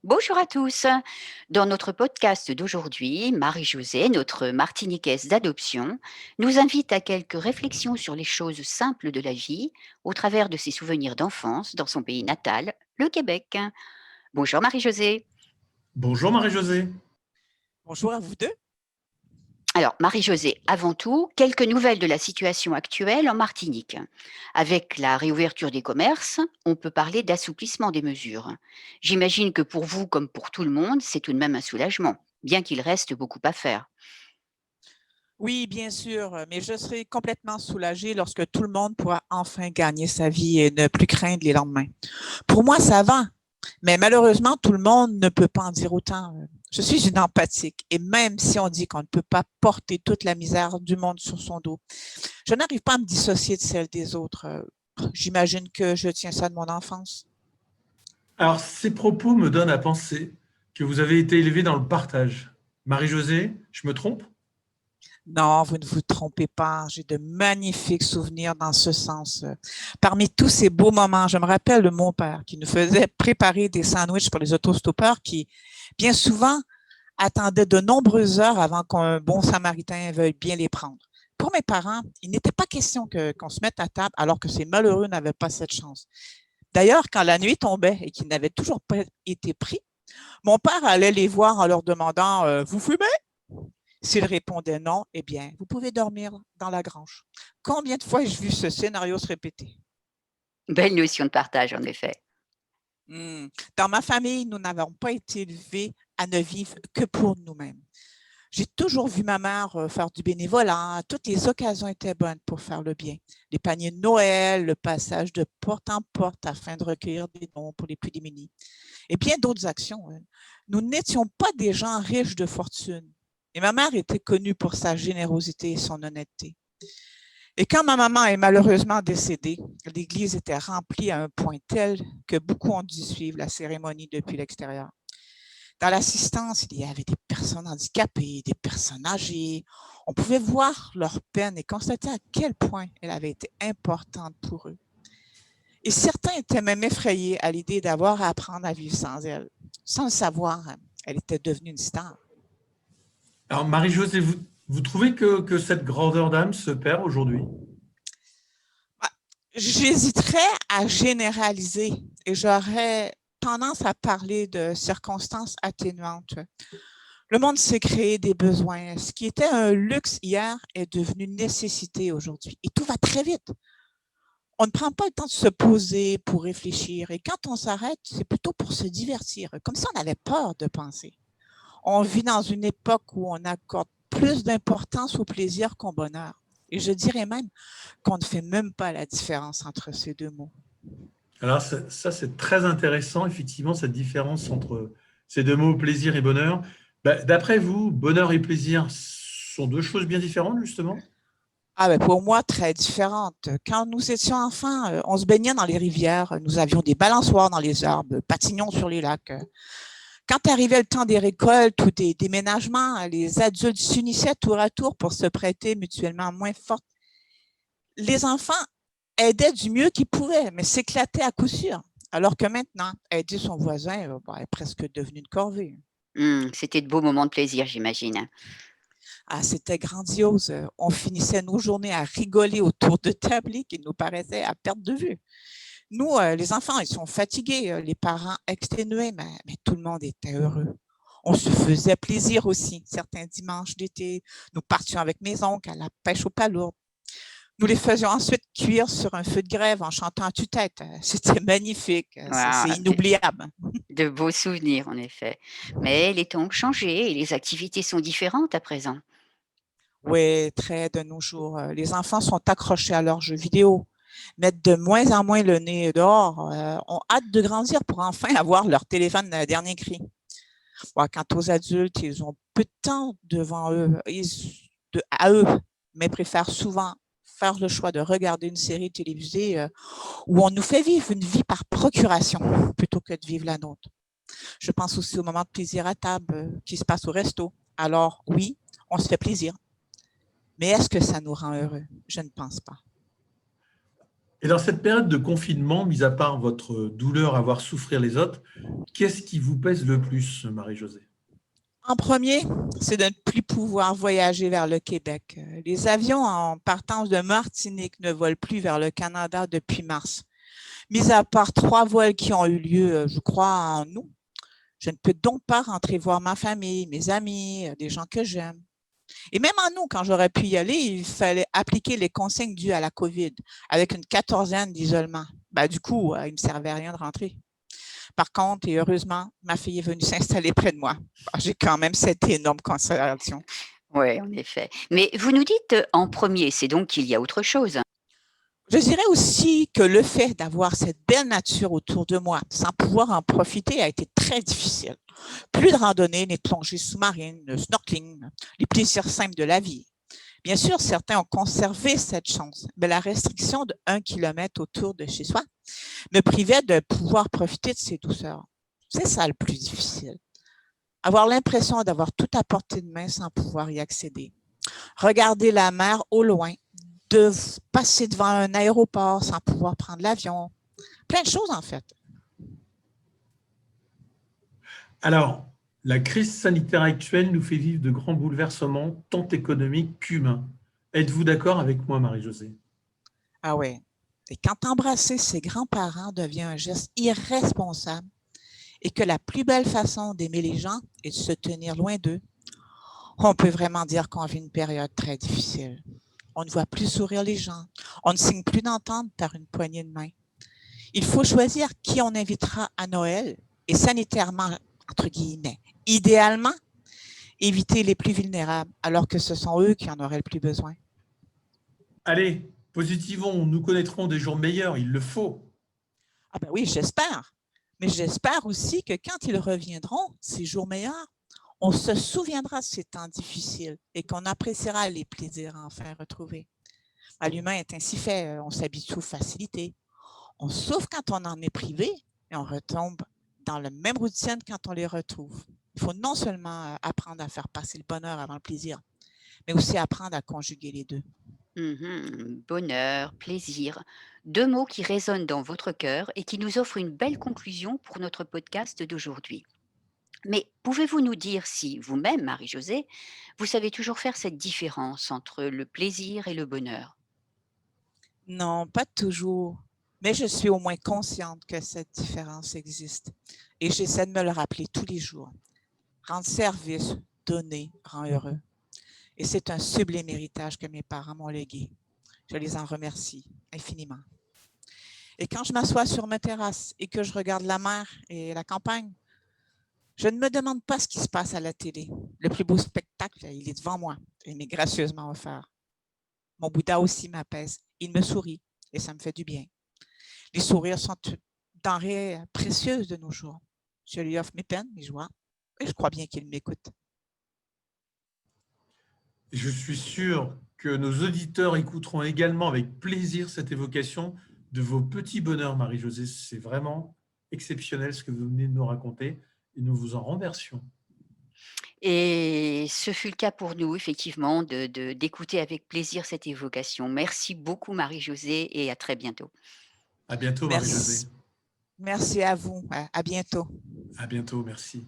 Bonjour à tous. Dans notre podcast d'aujourd'hui, Marie-Josée, notre martiniquaise d'adoption, nous invite à quelques réflexions sur les choses simples de la vie au travers de ses souvenirs d'enfance dans son pays natal, le Québec. Bonjour Marie-Josée. Bonjour Marie-Josée. Bonjour à vous deux. Alors Marie-Josée, avant tout, quelques nouvelles de la situation actuelle en Martinique. Avec la réouverture des commerces, on peut parler d'assouplissement des mesures. J'imagine que pour vous, comme pour tout le monde, c'est tout de même un soulagement, bien qu'il reste beaucoup à faire. Oui, bien sûr, mais je serai complètement soulagée lorsque tout le monde pourra enfin gagner sa vie et ne plus craindre les lendemains. Pour moi, ça va, mais malheureusement, tout le monde ne peut pas en dire autant. Je suis une empathique et même si on dit qu'on ne peut pas porter toute la misère du monde sur son dos, je n'arrive pas à me dissocier de celle des autres. J'imagine que je tiens ça de mon enfance. Alors, ces propos me donnent à penser que vous avez été élevée dans le partage. Marie-Josée, je me trompe? Non, vous ne vous trompez pas. J'ai de magnifiques souvenirs dans ce sens. Parmi tous ces beaux moments, je me rappelle de mon père qui nous faisait préparer des sandwichs pour les autostoppeurs qui, bien souvent, attendaient de nombreuses heures avant qu'un bon samaritain veuille bien les prendre. Pour mes parents, il n'était pas question qu'on se mette à table alors que ces malheureux n'avaient pas cette chance. D'ailleurs, quand la nuit tombait et qu'ils n'avaient toujours pas été pris, mon père allait les voir en leur demandant Vous fumez? S'ils répondaient non, eh bien, vous pouvez dormir dans la grange. Combien de fois ai-je vu ce scénario se répéter? Belle notion de partage, en effet. Dans ma famille, nous n'avons pas été élevés à ne vivre que pour nous-mêmes. J'ai toujours vu ma mère faire du bénévolat. Toutes les occasions étaient bonnes pour faire le bien. Les paniers de Noël, le passage de porte en porte afin de recueillir des dons pour les plus démunis et bien d'autres actions. Nous n'étions pas des gens riches de fortune. Et ma mère était connue pour sa générosité et son honnêteté. Et quand ma maman est malheureusement décédée, l'église était remplie à un point tel que beaucoup ont dû suivre la cérémonie depuis l'extérieur. Dans l'assistance, il y avait des personnes handicapées, des personnes âgées. On pouvait voir leur peine et constater à quel point elle avait été importante pour eux. Et certains étaient même effrayés à l'idée d'avoir à apprendre à vivre sans elle. Sans le savoir, elle était devenue une star. Alors Marie-Josée, vous trouvez que cette grandeur d'âme se perd aujourd'hui? J'hésiterais à généraliser et j'aurais tendance à parler de circonstances atténuantes. Le monde s'est créé des besoins. Ce qui était un luxe hier est devenu une nécessité aujourd'hui. Et tout va très vite. On ne prend pas le temps de se poser pour réfléchir. Et quand on s'arrête, c'est plutôt pour se divertir, comme si on avait peur de penser. On vit dans une époque où on accorde plus d'importance au plaisir qu'au bonheur. Et je dirais même qu'on ne fait même pas la différence entre ces deux mots. Alors ça, c'est très intéressant, effectivement, cette différence entre ces deux mots, plaisir et bonheur. D'après vous, bonheur et plaisir sont deux choses bien différentes, justement? Ah ben pour moi, très différentes. Quand nous étions enfants, on se baignait dans les rivières, nous avions des balançoires dans les arbres, patinions sur les lacs. Quand arrivait le temps des récoltes ou des déménagements, les adultes s'unissaient tour à tour pour se prêter mutuellement moins fortes. Les enfants aidaient du mieux qu'ils pouvaient, mais s'éclataient à coup sûr. Alors que maintenant, aider son voisin est presque devenu une corvée. C'était de beaux moments de plaisir, j'imagine. Ah, c'était grandiose. On finissait nos journées à rigoler autour de tabliers qui nous paraissaient à perte de vue. Nous, les enfants, ils sont fatigués, les parents exténués, mais tout le monde était heureux. On se faisait plaisir aussi. Certains dimanches d'été, nous partions avec mes oncles à la pêche aux palourdes. Nous les faisions ensuite cuire sur un feu de grève en chantant à tue-tête. C'était magnifique, c'est Waouh, inoubliable. de beaux souvenirs, en effet. Mais les temps ont changé et les activités sont différentes à présent. Oui, très de nos jours. Les enfants sont accrochés à leurs jeux vidéo, mettent de moins en moins le nez dehors, ont hâte de grandir pour enfin avoir leur téléphone dernier cri. Bon, quant aux adultes, ils ont peu de temps devant eux, à eux, mais préfèrent souvent faire le choix de regarder une série télévisée où on nous fait vivre une vie par procuration plutôt que de vivre la nôtre. Je pense aussi au moment de plaisir à table qui se passe au resto. Alors oui, on se fait plaisir. Mais est-ce que ça nous rend heureux? Je ne pense pas. Et dans cette période de confinement, mis à part votre douleur à voir souffrir les autres, qu'est-ce qui vous pèse le plus, Marie-Josée? En premier, c'est de ne plus pouvoir voyager vers le Québec. Les avions en partance de Martinique ne volent plus vers le Canada depuis mars. Mis à part 3 vols qui ont eu lieu, je crois, en août, je ne peux donc pas rentrer voir ma famille, mes amis, des gens que j'aime. Et même en août, quand j'aurais pu y aller, il fallait appliquer les consignes dues à la COVID avec une 14aine d'isolement. Du coup, il ne me servait à rien de rentrer. Par contre, et heureusement, ma fille est venue s'installer près de moi. J'ai quand même cette énorme consolation. Oui, en effet. Mais vous nous dites en premier, c'est donc qu'il y a autre chose. Je dirais aussi que le fait d'avoir cette belle nature autour de moi, sans pouvoir en profiter, a été très difficile. Plus de randonnées, ni de plongée sous-marine, de snorkeling, les plaisirs simples de la vie. Bien sûr, certains ont conservé cette chance, mais la restriction de 1 kilomètre autour de chez soi me privait de pouvoir profiter de ces douceurs. C'est ça le plus difficile. Avoir l'impression d'avoir tout à portée de main sans pouvoir y accéder. Regarder la mer au loin, de passer devant un aéroport sans pouvoir prendre l'avion. Plein de choses, en fait. Alors, la crise sanitaire actuelle nous fait vivre de grands bouleversements, tant économiques qu'humains. Êtes-vous d'accord avec moi, Marie-Josée? Ah ouais. Et quand embrasser ses grands-parents devient un geste irresponsable et que la plus belle façon d'aimer les gens est de se tenir loin d'eux, on peut vraiment dire qu'on vit une période très difficile. On ne voit plus sourire les gens. On ne signe plus d'entente par une poignée de main. Il faut choisir qui on invitera à Noël et sanitairement, entre guillemets, idéalement, éviter les plus vulnérables alors que ce sont eux qui en auraient le plus besoin. Allez, positivons, nous connaîtrons des jours meilleurs, il le faut. Ah ben oui, j'espère. Mais j'espère aussi que quand ils reviendront, ces jours meilleurs, on se souviendra de ces temps difficiles et qu'on appréciera les plaisirs enfin retrouvés. L'humain est ainsi fait, on s'habitue aux facilités. On souffre quand on en est privé et on retombe dans la même routine quand on les retrouve. Il faut non seulement apprendre à faire passer le bonheur avant le plaisir, mais aussi apprendre à conjuguer les deux. Bonheur, plaisir, 2 mots qui résonnent dans votre cœur et qui nous offrent une belle conclusion pour notre podcast d'aujourd'hui. Mais pouvez-vous nous dire si vous-même, Marie-Josée, vous savez toujours faire cette différence entre le plaisir et le bonheur? Non, pas toujours, mais je suis au moins consciente que cette différence existe et j'essaie de me le rappeler tous les jours. Rendre service, donner, rend heureux. Et c'est un sublime héritage que mes parents m'ont légué. Je les en remercie infiniment. Et quand je m'assois sur ma terrasse et que je regarde la mer et la campagne, je ne me demande pas ce qui se passe à la télé. Le plus beau spectacle, il est devant moi et il m'est gracieusement offert. Mon Bouddha aussi m'apaise. Il me sourit et ça me fait du bien. Les sourires sont une denrée précieuse de nos jours. Je lui offre mes peines, mes joies et je crois bien qu'il m'écoute. Je suis sûr que nos auditeurs écouteront également avec plaisir cette évocation de vos petits bonheurs, Marie-Josée. C'est vraiment exceptionnel ce que vous venez de nous raconter et nous vous en remercions. Et ce fut le cas pour nous, effectivement, d'écouter avec plaisir cette évocation. Merci beaucoup, Marie-Josée, et à très bientôt. À bientôt, Marie-Josée. Merci à vous. À bientôt. À bientôt, merci.